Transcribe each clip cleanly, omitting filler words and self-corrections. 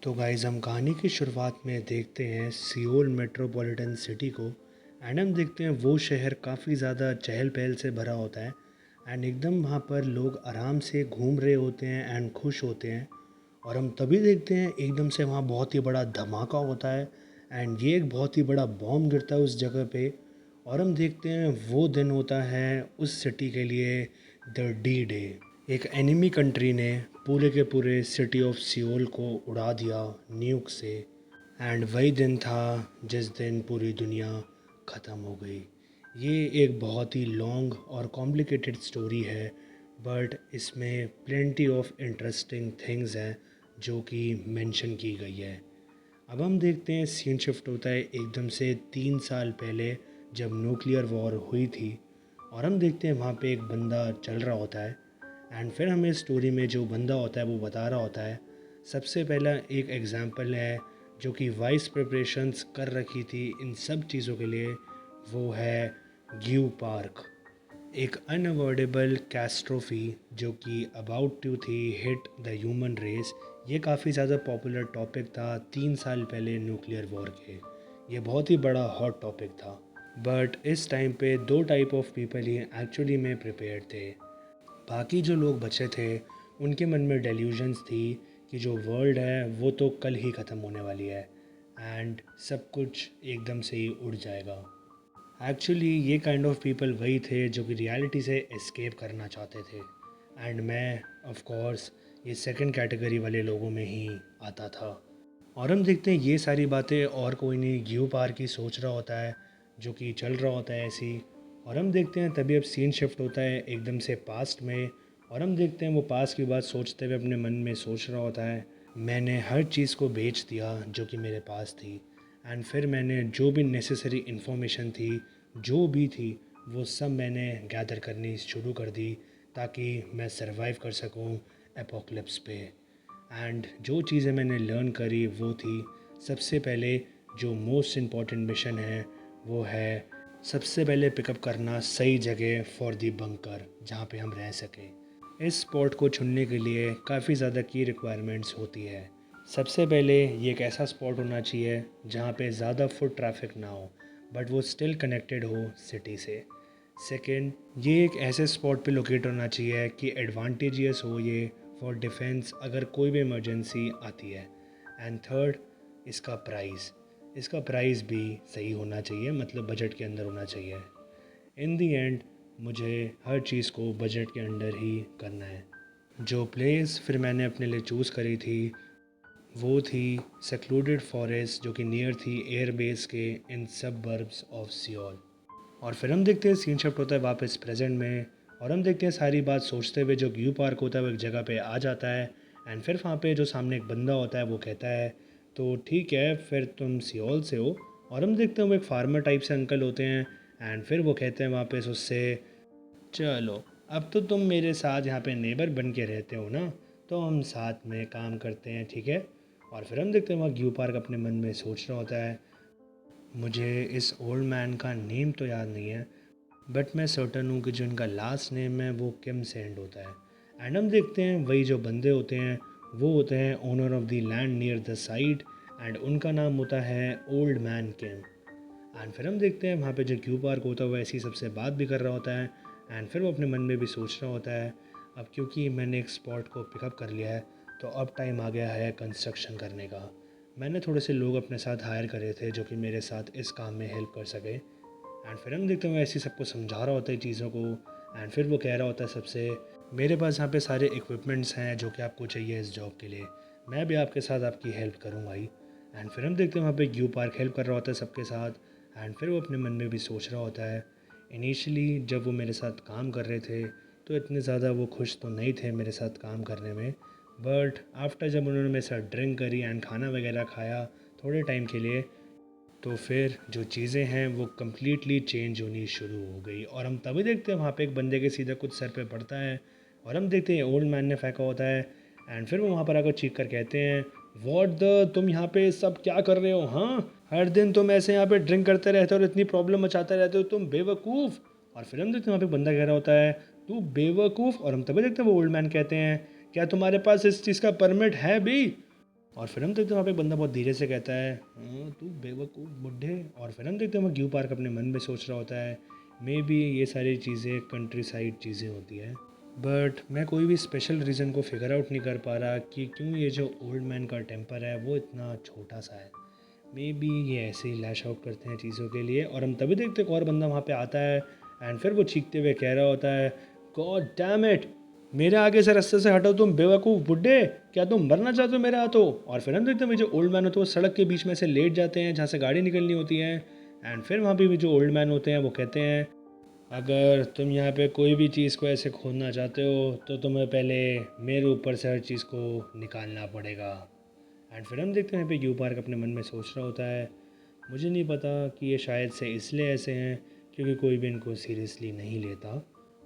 तो गाइज़ हम कहानी की शुरुआत में देखते हैं सियोल मेट्रोपॉलिटन सिटी को। एंड हम देखते हैं वो शहर काफ़ी ज़्यादा चहल पहल से भरा होता है। एंड एकदम वहाँ पर लोग आराम से घूम रहे होते हैं एंड खुश होते हैं। और हम तभी देखते हैं एकदम से वहाँ बहुत ही बड़ा धमाका होता है। एंड ये एक बहुत ही बड़ा बॉम्ब गिरता है उस जगह पे। और हम देखते हैं वो दिन होता है उस सिटी के लिए द डी डे। एक एनिमी कंट्री ने पूरे के पूरे सिटी ऑफ सियोल को उड़ा दिया न्यूक से। एंड वही दिन था जिस दिन पूरी दुनिया ख़त्म हो गई। ये एक बहुत ही लॉन्ग और कॉम्प्लिकेटेड स्टोरी है, बट इसमें प्लेंटी ऑफ इंटरेस्टिंग थिंग्स हैं जो कि मेंशन की गई है। अब हम देखते हैं सीन शिफ्ट होता है एकदम से 3 साल पहले, जब न्यूक्लियर वॉर हुई थी। और हम देखते हैं वहाँ पे एक बंदा चल रहा होता है। एंड फिर हमें स्टोरी में जो बंदा होता है वो बता रहा होता है। सबसे पहला एक एग्ज़ाम्पल है जो कि वाइस प्रिपरेशंस कर रखी थी इन सब चीज़ों के लिए, वो है ग्यू पार्क। एक अनअवॉइडेबल कैस्ट्रोफी जो कि अबाउट टू थी हिट द ह्यूमन रेस। ये काफ़ी ज़्यादा पॉपुलर टॉपिक था 3 साल पहले न्यूक्लियर वॉर के। ये बहुत ही बड़ा हॉट टॉपिक था। बट इस टाइम पे दो type of people he actually में प्रिपेयर्ड थे। बाकी जो लोग बचे थे उनके मन में डेल्यूजन्स थी कि जो वर्ल्ड है वो तो कल ही ख़त्म होने वाली है एंड सब कुछ एकदम से ही उड़ जाएगा। एक्चुअली ये काइंड ऑफ पीपल वही थे जो कि रियलिटी से एस्केप करना चाहते थे। एंड मैं ऑफ कोर्स ये सेकंड कैटेगरी वाले लोगों में ही आता था। और हम देखते हैं ये सारी बातें और कोई नहीं, ग्यू पार की सोच रहा होता है जो कि चल रहा होता है ऐसी। और हम देखते हैं तभी अब सीन शिफ्ट होता है एकदम से पास्ट में। और हम देखते हैं वो पास्ट की बात सोचते हुए अपने मन में सोच रहा होता है, मैंने हर चीज़ को बेच दिया जो कि मेरे पास थी। एंड फिर मैंने जो भी नेसेसरी इन्फॉर्मेशन थी, जो भी थी, वो सब मैंने गैदर करनी शुरू कर दी ताकि मैं सरवाइव कर सकूं एपोक्लिप्स पे। एंड जो चीज़ें मैंने लर्न करी वो थी, सबसे पहले जो मोस्ट इम्पॉर्टेंट मिशन है वो है सबसे पहले पिकअप करना सही जगह फॉर दी बंकर जहाँ पे हम रह सकें। इस स्पॉट को चुनने के लिए काफ़ी ज़्यादा की रिक्वायरमेंट्स होती है। सबसे पहले ये एक ऐसा स्पॉट होना चाहिए जहाँ पे ज़्यादा फुट ट्रैफिक ना हो बट वो स्टिल कनेक्टेड हो सिटी से। सेकेंड, ये एक ऐसे स्पॉट पे लोकेट होना चाहिए कि एडवांटेजियस हो ये फॉर डिफेंस अगर कोई भी इमरजेंसी आती है। एंड थर्ड, इसका प्राइस भी सही होना चाहिए, मतलब बजट के अंदर होना चाहिए। इन दी एंड मुझे हर चीज़ को बजट के अंडर ही करना है। जो प्लेस फिर मैंने अपने लिए चूज़ करी थी वो थी सेक्लूडेड फॉरेस्ट जो कि नियर थी एयरबेस के इन सबर्ब्स ऑफ सियोल। और फिर हम देखते हैं सीन शिफ्ट होता है वापस प्रेजेंट में। और हम देखते हैं सारी बात सोचते हुए जो ग्यू पार्क होता है वो एक जगह पे आ जाता है। एंड फिर वहाँ पे जो सामने एक बंदा होता है वो कहता है, तो ठीक है फिर तुम सियोल से हो। और हम देखते हैं वो एक फार्मर टाइप से अंकल होते हैं। एंड फिर वो कहते हैं वापस उससे, चलो अब तो तुम मेरे साथ यहाँ पे नेबर बन के रहते हो ना, तो हम साथ में काम करते हैं, ठीक है। और फिर हम देखते हैं वहाँ ग्यू पार्क अपने मन में सोच रहा होता है, मुझे इस ओल्ड मैन का नेम तो याद नहीं है बट मैं सर्टन हूँ कि जो इनका लास्ट नेम है वो किम से एंड होता है। एंड हम देखते हैं वही जो बंदे होते हैं वो होते हैं owner of the land near the site. And उनका नाम होता है ओल्ड मैन किम। एंड फिर हम देखते हैं वहाँ पे जो क्यू पार्क होता है वो ऐसी सबसे बात भी कर रहा होता है। एंड फिर वो अपने मन में भी सोच रहा होता है, अब क्योंकि मैंने एक स्पॉट को पिकअप कर लिया है तो अब टाइम आ गया है कंस्ट्रक्शन करने का। मैंने थोड़े से लोग अपने साथ हायर करे थे जो कि मेरे साथ इस काम में हेल्प कर सके। एंड फिर हम देखते हैं वो ऐसे सबको समझा रहा होता है चीज़ों को। एंड फिर वो कह रहा होता है सबसे, मेरे पास यहाँ पे सारे इक्विपमेंट्स हैं जो कि आपको चाहिए इस जॉब के लिए, मैं भी आपके साथ आपकी हेल्प करूँगा ही। एंड फिर हम देखते हैं वहाँ पे ग्यू पार्क हेल्प कर रहा होता है सबके साथ। एंड फिर वो अपने मन में भी सोच रहा होता है, इनिशियली जब वो मेरे साथ काम कर रहे थे तो इतने ज़्यादा वो खुश तो नहीं थे मेरे साथ काम करने में, बट आफ्टर जब उन्होंने मेरे साथ ड्रिंक करी एंड खाना वगैरह खाया थोड़े टाइम के लिए, तो फिर जो चीज़ें हैं वो कम्प्लीटली चेंज होनी शुरू हो गई। और हम तभी देखते हैं वहाँ पे एक बंदे के सीधा कुछ सर पे पड़ता है। और हम देखते हैं ओल्ड मैन ने फेंका होता है। एंड फिर वो वहाँ पर आकर चीख कर कहते हैं, वॉट द, तुम यहाँ पे सब क्या कर रहे हो, हाँ हर दिन तुम ऐसे यहाँ पे ड्रिंक करते रहते हो और इतनी प्रॉब्लम मचाते रहते हो, तुम बेवकूफ़। और फिर हम देखते हैं वहाँ पे एक बंदा कह रहा होता है, तू बेवकूफ़। और हम तभी देखते हैं वो ओल्ड मैन कहते हैं, क्या तुम्हारे पास इस चीज़ का परमिट है भी। और फिर हम देखते हैं वहाँ पे एक बंदा बहुत धीरे से कहता है, तू बेवकूफ़ बुड्ढे। और फिर हम देखते हैं वो ग्यू पार्क अपने मन में सोच रहा होता है, मे बी ये सारी चीज़ें कंट्री साइड चीज़ें होती हैं, बट मैं कोई भी स्पेशल रीज़न को फिगर आउट नहीं कर पा रहा कि क्यों ये जो ओल्ड मैन का टेम्पर है वो इतना छोटा सा है। मे बी ये ऐसे ही लैश आउट करते हैं चीज़ों के लिए। और हम तभी देखते हैं एक और बंदा वहाँ पे आता है एंड फिर वो चीखते हुए कह रहा होता है, गॉड डैम इट, मेरे आगे से रास्ते से हटो तुम बेवकूफ़ बुड्ढे, क्या तुम मरना चाहते हो मेरे हाथों। और फिर हम देखते हैं जो ओल्ड मैन होते हैं वो सड़क के बीच में से लेट जाते हैं जहाँ से गाड़ी निकलनी होती है। एंड फिर वहाँ पे भी जो ओल्ड मैन होते हैं वो कहते हैं, अगर तुम यहाँ पे कोई भी चीज़ को ऐसे खोदना चाहते हो तो तुम्हें पहले मेरे ऊपर से हर चीज़ को निकालना पड़ेगा। एंड फिर हम देखते हैं यहाँ पे यू पार्क अपने मन में सोच रहा होता है, मुझे नहीं पता कि ये शायद से इसलिए ऐसे हैं क्योंकि कोई भी इनको सीरियसली नहीं लेता।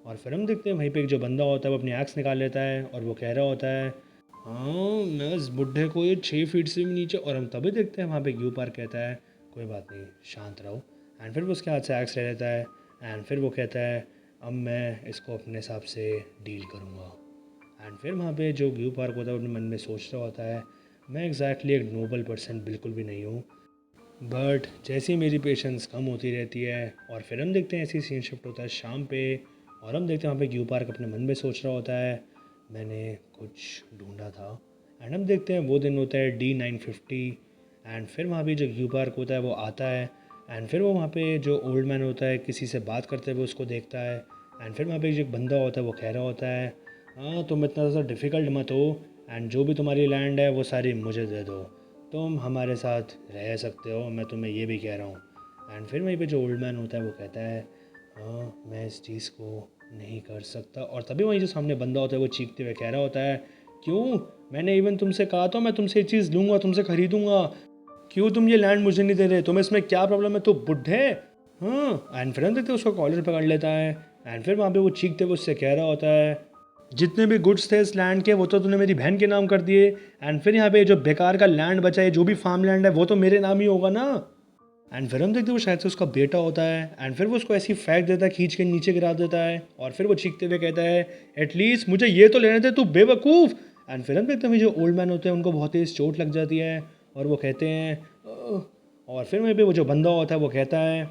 और फिर हम देखते हैं वहीं पे एक जो बंदा होता है वो अपनी एक्स निकाल लेता है और वो कह रहा होता है, हाँ मैं इस बुढ़े को ये 6 फीट से भी नीचे। और हम तभी देखते हैं वहाँ पे यू पार्क कहता है, कोई बात नहीं शांत रहो। एंड फिर वो उसके हाथ से एक्स ले लेता है एंड फिर वो कहता है, अब मैं इसको अपने हिसाब से डील करूँगा। एंड फिर वहाँ पे जो यू पार्क होता है अपने मन में सोच रहा होता है, मैं एग्जैक्टली एक नोबल पर्सन बिल्कुल भी नहीं हूँ, बट जैसे ही मेरी पेशेंस कम होती रहती है। और फिर हम देखते हैं ऐसी सीन शिफ्ट होता है शाम पे। और हम देखते हैं वहाँ पे यू पार्क अपने मन में सोच रहा होता है, मैंने कुछ ढूंढा था। एंड हम देखते हैं वो दिन होता है D950। एंड फिर वहाँ पे जो यू पार्क होता है वो आता है एंड फिर वो वहाँ पे जो ओल्ड मैन होता है किसी से बात करते हुए उसको देखता है। एंड फिर वहाँ पे जो एक बंदा होता है वो कह रहा होता है, हाँ तुम इतना ज़्यादा डिफ़िकल्ट मत हो एंड जो भी तुम्हारी लैंड है वो सारी मुझे दे दो, तुम हमारे साथ रह सकते हो, मैं तुम्हें ये भी कह रहा हूँ। एंड फिर वहीं पे जो ओल्ड मैन होता है वो कहता है, हाँ मैं इस चीज़ को नहीं कर सकता। और तभी वहीं जो सामने बंदा होता है वो चीखते हुए कह रहा होता है, क्यों, मैंने इवन तुमसे कहा था मैं तुमसे ये चीज़ लूँगा, तुमसे ख़रीदूँगा, क्यों तुम ये लैंड मुझे नहीं दे रहे, तुम्हें इसमें क्या प्रॉब्लम है, तो बुढ़े। हाँ एंड फिर हम देखते हैं उसको कॉलर पकड़ लेता है एंड फिर वहाँ पे वो चीखते हुए उससे कह रहा होता है, जितने भी गुड्स थे इस लैंड के वो तो तूने मेरी बहन के नाम कर दिए एंड फिर यहाँ पे जो बेकार का लैंड बचा है जो भी फार्म लैंड है वो तो मेरे नाम ही होगा ना। एंड फिर हम देखते हैं वो शायद से उसका बेटा होता है एंड फिर वो उसको ऐसी फेंक देता है, खींच के नीचे गिरा देता है। और फिर वो चीखते हुए कहता है, एटलीस्ट मुझे ये तो लेने दे तू बेवकूफ़। एंड फिर हम देखते हैं जो ओल्ड मैन होते हैं उनको बहुत तेज़ चोट लग जाती है और वो कहते हैं, "ओह।" और फिर वहीं पे वो जो बंदा होता है वो कहता है,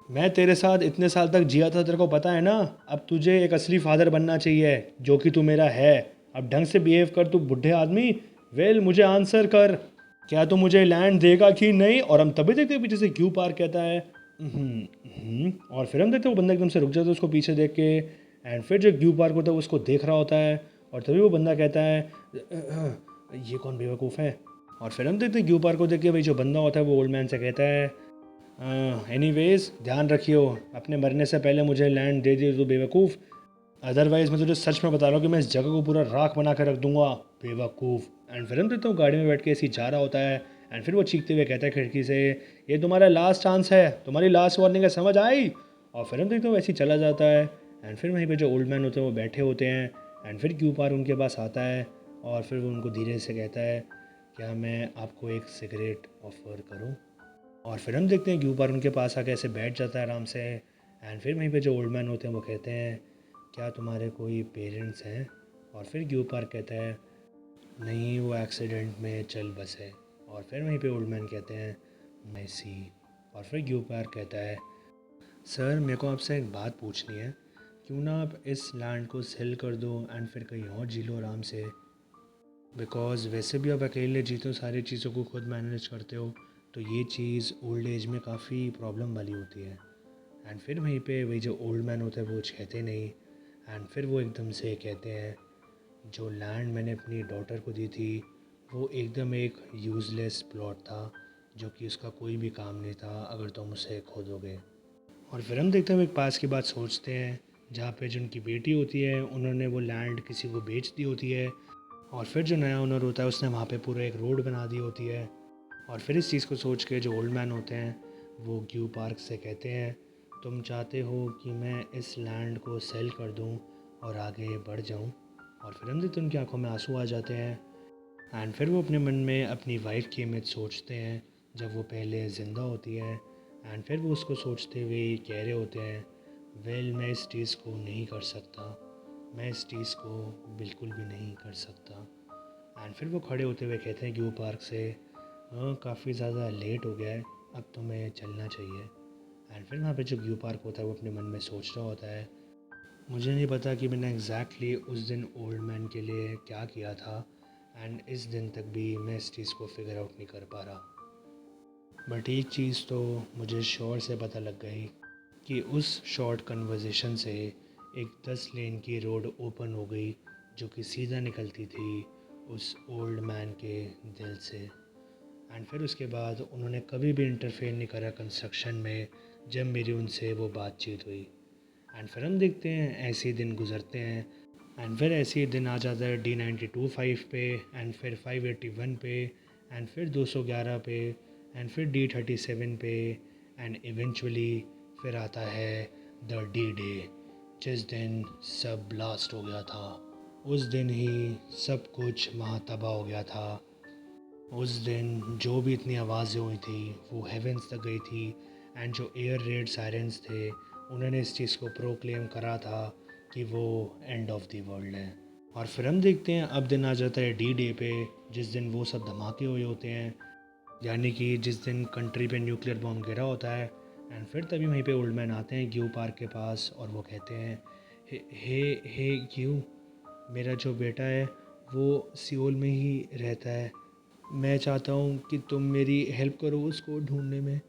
मैं तेरे साथ इतने साल तक जिया था, तेरे को पता है ना, अब तुझे एक असली फादर बनना चाहिए जो कि तू मेरा है, अब ढंग से बिहेव कर तू बुढ़े आदमी। वेल मुझे आंसर कर, क्या तू मुझे लैंड देगा कि नहीं। और हम तभी देखते हैं पीछे से क्यू पार कहता है, और फिर हम देखते हैं वो बंदा एकदम से रुक जाता है उसको पीछे देख के। एंड फिर जो क्यू पार्क होता है वो उसको देख रहा होता है और तभी वो बंदा कहता है, ये कौन बेवकूफ़ है। और फिर हम देखते हैं क्यू पार्क को देख के भाई जो बंदा होता है वो ओल्ड मैन से कहता है, एनीवेज ध्यान रखियो, अपने मरने से पहले मुझे लैंड दे दियो तो बेवकूफ़, अदरवाइज़ मैं तुझे सच में बता रहा हूँ कि मैं इस जगह को पूरा राख बना कर रख दूंगा बेवकूफ़। एंड फिर हम देखता हूँ गाड़ी में बैठ के ऐसे ही जा रहा होता है एंड फिर वो चीखते हुए कहता है खिड़की से, ये तुम्हारा लास्ट चांस है, तुम्हारी लास्ट वार्निंग है, समझ आई। और फिर हम देखते हैं वैसे ही चला जाता है एंड फिर वहीं पे जो ओल्ड मैन होते हैं वो बैठे होते हैं एंड फिर क्यू पार उनके पास आता है और फिर वो उनको धीरे से कहता है, क्या मैं आपको एक सिगरेट ऑफ़र करूँ। और फिर हम देखते हैं ग्यूपार उनके पास आके ऐसे बैठ जाता है आराम से एंड फिर वहीं पे जो ओल्ड मैन होते हैं वो कहते हैं, क्या तुम्हारे कोई पेरेंट्स हैं। और फिर ग्यूपार कहता है, नहीं वो एक्सीडेंट में चल बसे। और फिर वहीं पे ओल्ड मैन कहते हैं, मैं सी। और फिर ग्यूपार कहता है, सर मेरे को आपसे एक बात पूछनी है, क्यों ना आप इस लैंड को सेल कर दो एंड फिर कहीं और जी लो आराम से, बिकॉज़ वैसे भी आप अकेले जीते हो, सारी चीज़ों को खुद मैनेज करते हो, तो ये चीज़ ओल्ड एज में काफ़ी प्रॉब्लम वाली होती है। एंड फिर वहीं पे वही जो ओल्ड मैन होता है वो कुछ कहते नहीं एंड फिर वो एकदम से कहते हैं, जो लैंड मैंने अपनी डॉटर को दी थी वो एकदम एक यूज़लेस प्लॉट था जो कि उसका कोई भी काम नहीं था अगर तुम उसे खोदोगे। और फिर हम देखते हैं वो एक पास की बात सोचते हैं जहाँ पे जो उनकी बेटी होती है उन्होंने वो लैंड किसी को बेच दी होती है और फिर जो नया ओनर होता है उसने वहाँ पे पूरा एक रोड बना दी होती है। और फिर इस चीज़ को सोच के जो ओल्ड मैन होते हैं वो क्यू पार्क से कहते हैं, तुम चाहते हो कि मैं इस लैंड को सेल कर दूं और आगे बढ़ जाऊं। और फिर हम देखते हैं उनकी आंखों में आंसू आ जाते हैं एंड फिर वो अपने मन में अपनी वाइफ की इमेज सोचते हैं जब वो पहले ज़िंदा होती है एंड फिर वो उसको सोचते हुए कह रहे होते हैं, वेल मैं इस चीज़ को नहीं कर सकता, मैं इस चीज़ को बिल्कुल भी नहीं कर सकता। एंड फिर वो खड़े होते हुए कहते हैं ग्यू पार्क से, हाँ काफ़ी ज़्यादा लेट हो गया है, अब तुम्हें चलना चाहिए। एंड फिर वहाँ पे जो ग्यू पार्क होता है वो अपने मन में सोच रहा होता है, मुझे नहीं पता कि मैंने एग्जैक्टली उस दिन ओल्ड मैन के लिए क्या किया था, एंड इस दिन तक भी मैं इस चीज़ को फिगर आउट नहीं कर पा रहा। बट एक चीज़ तो मुझे श्योर से पता लग गई कि उस शॉर्ट कन्वर्सेशन से एक 10 लेन की रोड ओपन हो गई जो कि सीधा निकलती थी उस ओल्ड मैन के दिल से। एंड फिर उसके बाद उन्होंने कभी भी इंटरफेयर नहीं करा कंस्ट्रक्शन में जब मेरी उनसे वो बातचीत हुई। एंड फिर हम देखते हैं ऐसे ही दिन गुजरते हैं, एंड फिर ऐसे ही दिन आ जाता है D92 5 पे, एंड फिर 581 पे, एंड फिर 211 पे, एंड फिर D37 पे, एंड इवेंचुअली फिर आता है द D-Day, जिस दिन सब ब्लास्ट हो गया था। उस दिन ही सब कुछ वहाँ तबाह हो गया था। उस दिन जो भी इतनी आवाज़ें हुई थी वो हेवेंस तक गई थी, एंड जो एयर रेड सायरेंस थे उन्होंने इस चीज़ को प्रोक्लेम करा था कि वो एंड ऑफ द वर्ल्ड है। और फिर हम देखते हैं अब दिन आ जाता है D-Day पे, जिस दिन वो सब धमाके हुए होते हैं, यानी कि जिस दिन कंट्री पे न्यूक्लियर बॉम्ब गिरा होता है। एंड फिर तभी वहीं पे ओल्ड मैन आते हैं ग्यू पार्क के पास और वो कहते हैं, हे हे हे ग्यू, मेरा जो बेटा है वो सियोल में ही रहता है, मैं चाहता हूँ कि तुम मेरी हेल्प करो उसको ढूंढने में।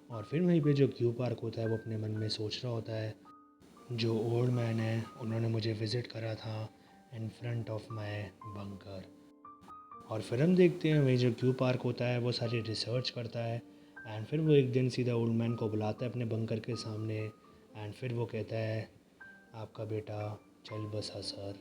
और फिर वहीं पे जो क्यू पार्क होता है वो अपने मन में सोच रहा होता है, जो ओल्ड मैन है उन्होंने मुझे विज़िट करा था in front of my bunker. और फिर हम देखते हैं वही जो क्यू पार्क होता है वो सारी रिसर्च करता है, एंड फिर वो एक दिन सीधा ओल्ड मैन को बुलाता है अपने बंकर के सामने, एंड फिर वो कहता है, आपका बेटा चल बसा सर,